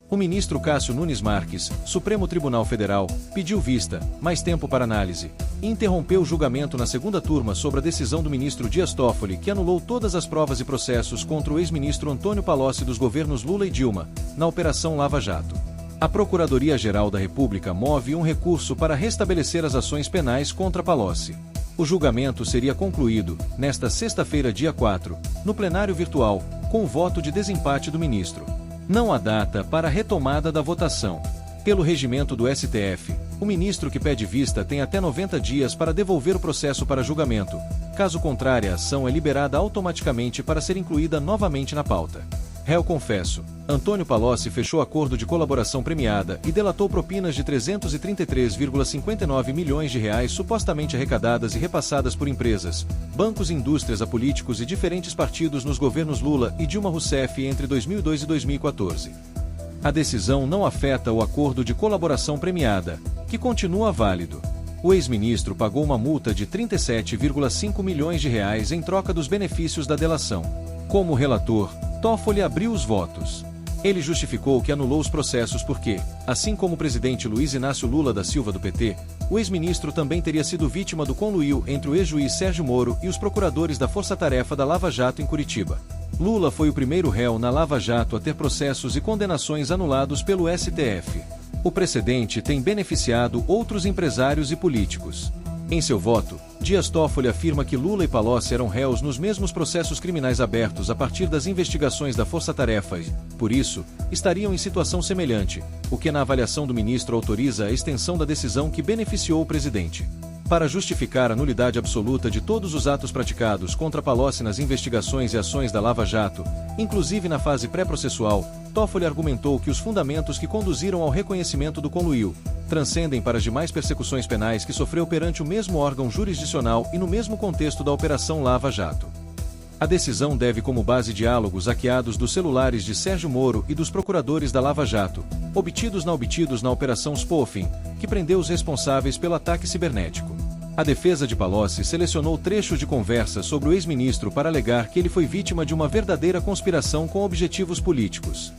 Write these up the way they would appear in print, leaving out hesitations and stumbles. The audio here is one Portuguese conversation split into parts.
O ministro Cássio Nunes Marques, Supremo Tribunal Federal, pediu vista, mais tempo para análise, e interrompeu o julgamento na segunda turma sobre a decisão do ministro Dias Toffoli que anulou todas as provas e processos contra o ex-ministro Antônio Palocci dos governos Lula e Dilma, na Operação Lava Jato. A Procuradoria-Geral da República move um recurso para restabelecer as ações penais contra Palocci. O julgamento seria concluído, nesta sexta-feira, dia 4, no plenário virtual, com o voto de desempate do ministro. Não há data para a retomada da votação. Pelo regimento do STF, o ministro que pede vista tem até 90 dias para devolver o processo para julgamento. Caso contrário, a ação é liberada automaticamente para ser incluída novamente na pauta. Réu confesso, Antônio Palocci fechou acordo de colaboração premiada e delatou propinas de 333,59 milhões de reais supostamente arrecadadas e repassadas por empresas, bancos e indústrias a políticos e diferentes partidos nos governos Lula e Dilma Rousseff entre 2002 e 2014. A decisão não afeta o acordo de colaboração premiada, que continua válido. O ex-ministro pagou uma multa de 37,5 milhões de reais em troca dos benefícios da delação. Como relator, Toffoli abriu os votos. Ele justificou que anulou os processos porque, assim como o presidente Luiz Inácio Lula da Silva do PT, o ex-ministro também teria sido vítima do conluio entre o ex-juiz Sérgio Moro e os procuradores da Força Tarefa da Lava Jato em Curitiba. Lula foi o primeiro réu na Lava Jato a ter processos e condenações anulados pelo STF. O precedente tem beneficiado outros empresários e políticos. Em seu voto, Dias Toffoli afirma que Lula e Palocci eram réus nos mesmos processos criminais abertos a partir das investigações da Força Tarefa e, por isso, estariam em situação semelhante, o que na avaliação do ministro autoriza a extensão da decisão que beneficiou o presidente. Para justificar a nulidade absoluta de todos os atos praticados contra Palocci nas investigações e ações da Lava Jato, inclusive na fase pré-processual, Toffoli argumentou que os fundamentos que conduziram ao reconhecimento do conluio transcendem para as demais persecuções penais que sofreu perante o mesmo órgão jurisdicional e no mesmo contexto da Operação Lava Jato. A decisão deve como base diálogos hackeados dos celulares de Sérgio Moro e dos procuradores da Lava Jato, obtidos na Operação Spoofing, que prendeu os responsáveis pelo ataque cibernético. A defesa de Palocci selecionou trechos de conversa sobre o ex-ministro para alegar que ele foi vítima de uma verdadeira conspiração com objetivos políticos.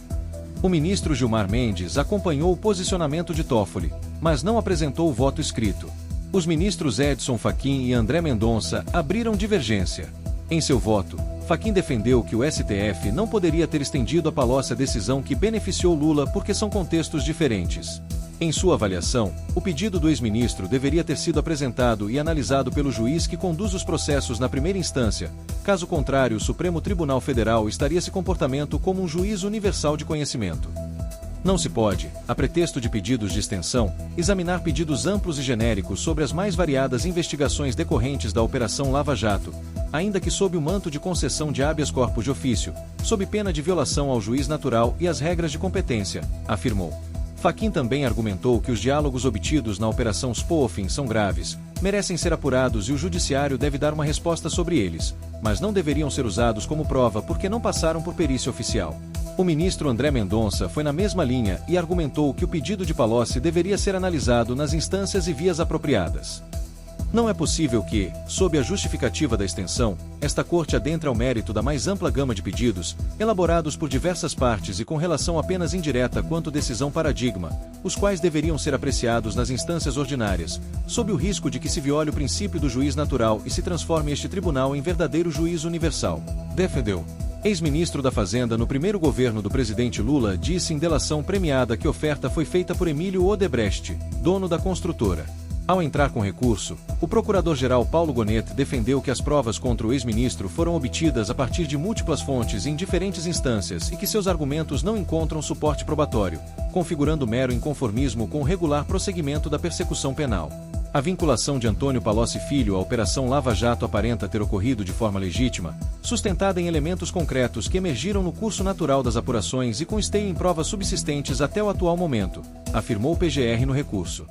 O ministro Gilmar Mendes acompanhou o posicionamento de Toffoli, mas não apresentou o voto escrito. Os ministros Edson Fachin e André Mendonça abriram divergência. Em seu voto, Fachin defendeu que o STF não poderia ter estendido a Palocci a decisão que beneficiou Lula porque são contextos diferentes. Em sua avaliação, o pedido do ex-ministro deveria ter sido apresentado e analisado pelo juiz que conduz os processos na primeira instância. Caso contrário, o Supremo Tribunal Federal estaria se comportando como um juiz universal de conhecimento. Não se pode, a pretexto de pedidos de extensão, examinar pedidos amplos e genéricos sobre as mais variadas investigações decorrentes da Operação Lava Jato, ainda que sob o manto de concessão de habeas corpus de ofício, sob pena de violação ao juiz natural e às regras de competência, afirmou. Fachin também argumentou que os diálogos obtidos na Operação Spoofing são graves, merecem ser apurados e o judiciário deve dar uma resposta sobre eles, mas não deveriam ser usados como prova porque não passaram por perícia oficial. O ministro André Mendonça foi na mesma linha e argumentou que o pedido de Palocci deveria ser analisado nas instâncias e vias apropriadas. Não é possível que, sob a justificativa da extensão, esta Corte adentre ao mérito da mais ampla gama de pedidos, elaborados por diversas partes e com relação apenas indireta quanto decisão paradigma, os quais deveriam ser apreciados nas instâncias ordinárias, sob o risco de que se viole o princípio do juiz natural e se transforme este tribunal em verdadeiro juiz universal. Defendeu. Ex-ministro da Fazenda no primeiro governo do presidente Lula disse em delação premiada que a oferta foi feita por Emílio Odebrecht, dono da construtora. Ao entrar com recurso, o procurador-geral Paulo Gonet defendeu que as provas contra o ex-ministro foram obtidas a partir de múltiplas fontes em diferentes instâncias e que seus argumentos não encontram suporte probatório, configurando mero inconformismo com o regular prosseguimento da persecução penal. A vinculação de Antônio Palocci Filho à Operação Lava Jato aparenta ter ocorrido de forma legítima, sustentada em elementos concretos que emergiram no curso natural das apurações e com esteio em provas subsistentes até o atual momento, afirmou o PGR no recurso.